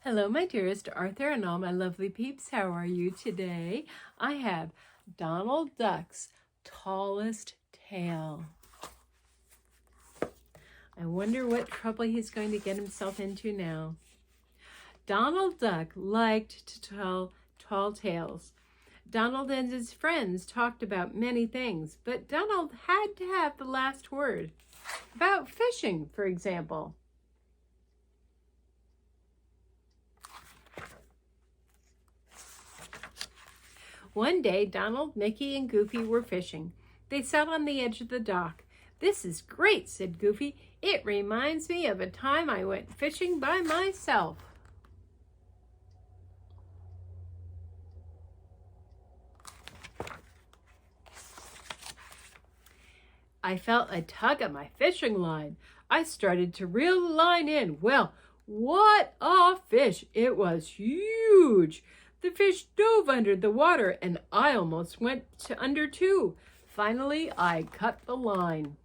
Hello, my dearest Arthur and all my lovely peeps. How are you today? I have Donald Duck's tallest tail. I wonder what trouble he's going to get himself into now. Donald Duck liked to tell tall tales. Donald and his friends talked about many things, but Donald had to have the last word. About fishing, for example. One day, Donald, Mickey, and Goofy were fishing. They sat on the edge of the dock. "This is great," said Goofy. "It reminds me of a time I went fishing by myself." "I felt a tug at my fishing line. I started to reel the line in. Well, what a fish! It was huge. The fish dove under the water, and I almost went under too. Finally, I cut the line."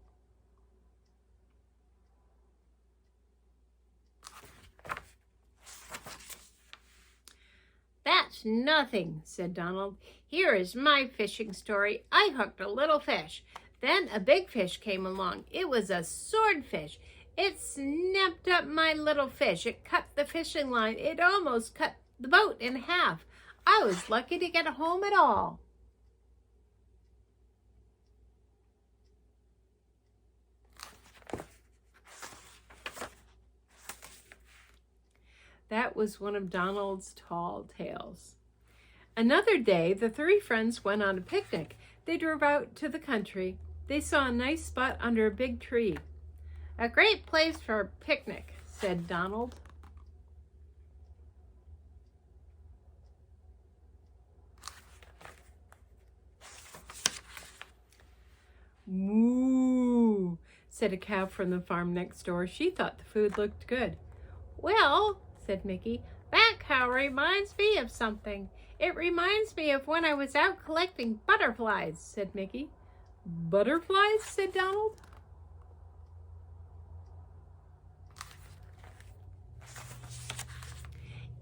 "That's nothing," said Donald. "Here is my fishing story. I hooked a little fish. Then a big fish came along. It was a swordfish. It snapped up my little fish. It cut the fishing line. It almost cut the boat in half. I was lucky to get home at all." That was one of Donald's tall tales. Another day, the three friends went on a picnic. They drove out to the country. They saw a nice spot under a big tree. "A great place for a picnic," said Donald. "Moo," said a cow from the farm next door. She thought the food looked good. "Well," said Mickey, "that cow reminds me of something. It reminds me of when I was out collecting butterflies," said Mickey. "Butterflies?" said Donald.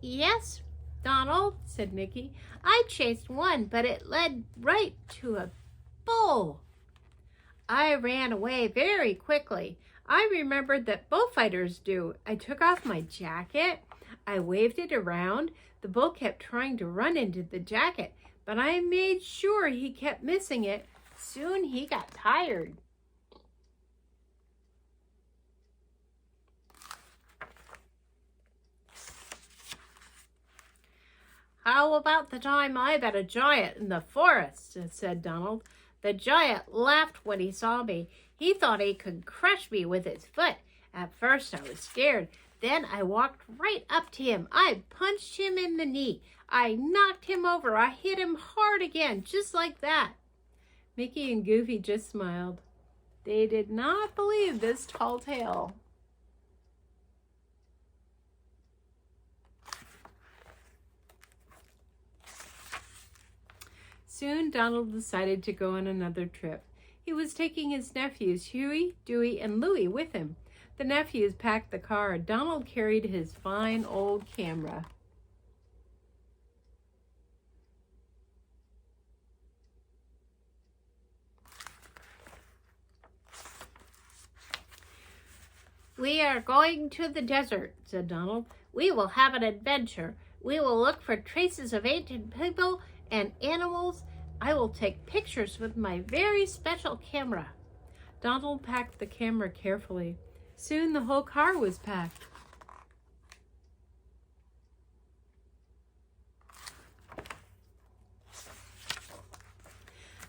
"Yes, Donald," said Mickey. "I chased one, but it led right to a bull. I ran away very quickly. I remembered that bullfighters do. I took off my jacket. I waved it around. The bull kept trying to run into the jacket, but I made sure he kept missing it. Soon he got tired." "How about the time I met a giant in the forest?" said Donald. "The giant laughed when he saw me. He thought he could crush me with his foot. At first I was scared. Then I walked right up to him. I punched him in the knee. I knocked him over. I hit him hard again, just like that." Mickey and Goofy just smiled. They did not believe this tall tale. Soon Donald decided to go on another trip. He was taking his nephews, Huey, Dewey, and Louie, with him. The nephews packed the car. Donald carried his fine old camera. "We are going to the desert," said Donald. "We will have an adventure. We will look for traces of ancient people and animals. I will take pictures with my very special camera." Donald packed the camera carefully. Soon the whole car was packed.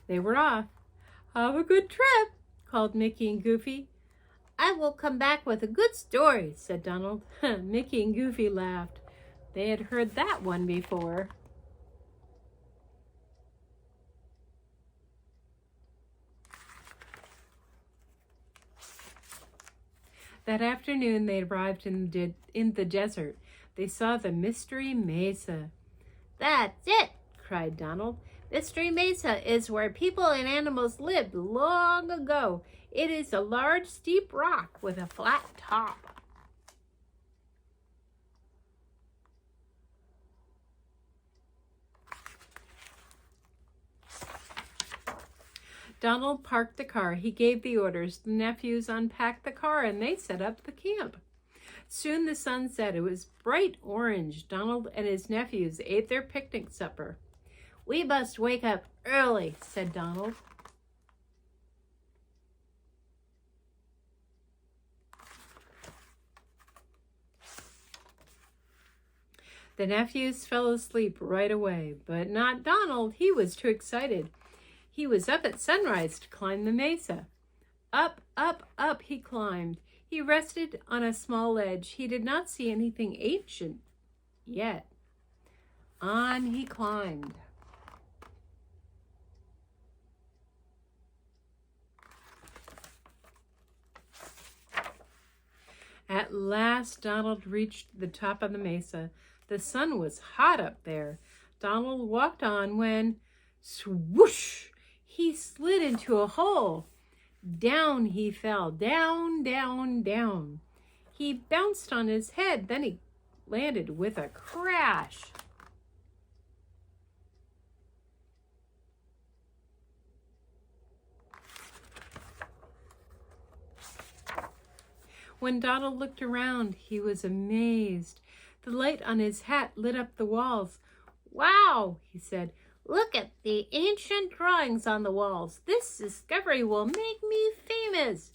They were off. "Have a good trip," called Mickey and Goofy. "I will come back with a good story," said Donald. Mickey and Goofy laughed. They had heard that one before. That afternoon, they arrived in the desert. They saw the Mystery Mesa. "That's it," cried Donald. "Mystery Mesa is where people and animals lived long ago. It is a large, steep rock with a flat top." Donald parked the car. He gave the orders. The nephews unpacked the car and they set up the camp. Soon the sun set. It was bright orange. Donald and his nephews ate their picnic supper. "We must wake up early," said Donald. The nephews fell asleep right away, but not Donald. He was too excited. He was up at sunrise to climb the mesa. Up, up, up he climbed. He rested on a small ledge. He did not see anything ancient yet. On he climbed. At last, Donald reached the top of the mesa. The sun was hot up there. Donald walked on when, swoosh, he slid into a hole. Down he fell, down, down, down. He bounced on his head, then he landed with a crash. When Donald looked around, he was amazed. The light on his hat lit up the walls. "Wow," he said. "Look at the ancient drawings on the walls. This discovery will make me famous."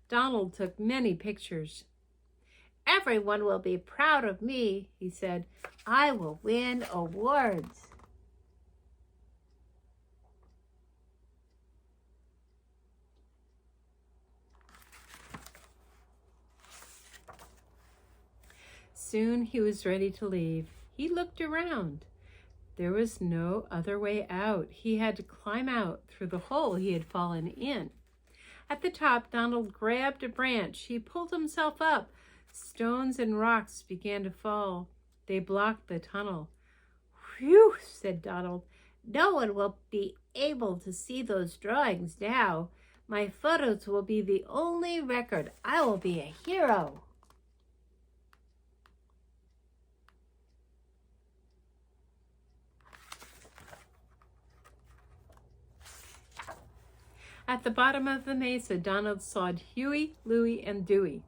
Donald took many pictures. "Everyone will be proud of me," he said. "I will win awards." Soon he was ready to leave. He looked around. There was no other way out. He had to climb out through the hole he had fallen in. At the top, Donald grabbed a branch. He pulled himself up. Stones and rocks began to fall. They blocked the tunnel. "Whew," said Donald. "No one will be able to see those drawings now. My photos will be the only record. I will be a hero." At the bottom of the mesa, Donald saw Huey, Louie, and Dewey.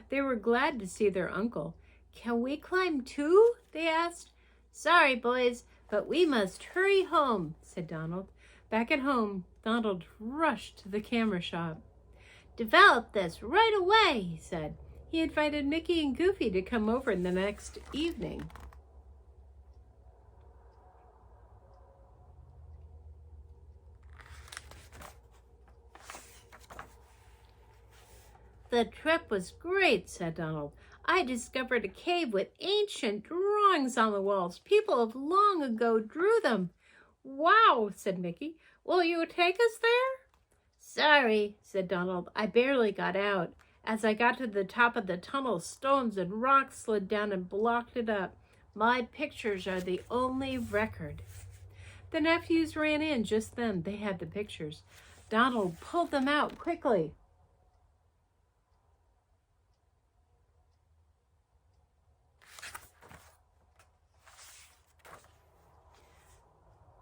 They were glad to see their uncle. "Can we climb too?" they asked. "Sorry, boys, but we must hurry home," said Donald. Back at home, Donald rushed to the camera shop. "Develop this right away," he said. He invited Mickey and Goofy to come over the next evening. "The trip was great," said Donald. "I discovered a cave with ancient drawings on the walls. People of long ago drew them." "Wow," said Mickey. "Will you take us there?" "Sorry," said Donald. "I barely got out. As I got to the top of the tunnel, stones and rocks slid down and blocked it up. My pictures are the only record." The nephews ran in just then. They had the pictures. Donald pulled them out quickly.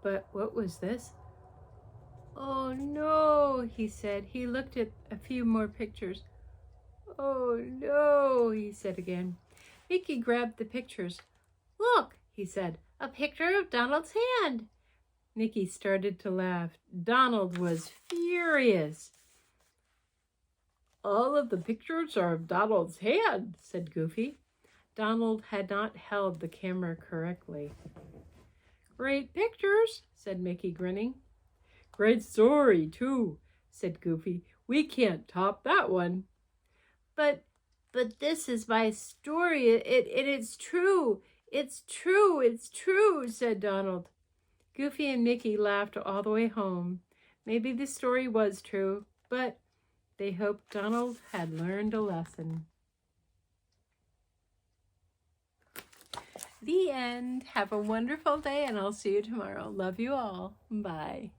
But what was this? "Oh no," he said. He looked at a few more pictures. "Oh no," he said again. Mickey grabbed the pictures. "Look," he said, "a picture of Donald's hand." Mickey started to laugh. Donald was furious. "All of the pictures are of Donald's hand," said Goofy. Donald had not held the camera correctly. "Great pictures," said Mickey, grinning. "Great story, too," said Goofy. "We can't top that one." But this is my story. It's true. It's true. It's true," said Donald. Goofy and Mickey laughed all the way home. Maybe the story was true, but they hoped Donald had learned a lesson. The end. Have a wonderful day, and I'll see you tomorrow. Love you all. Bye.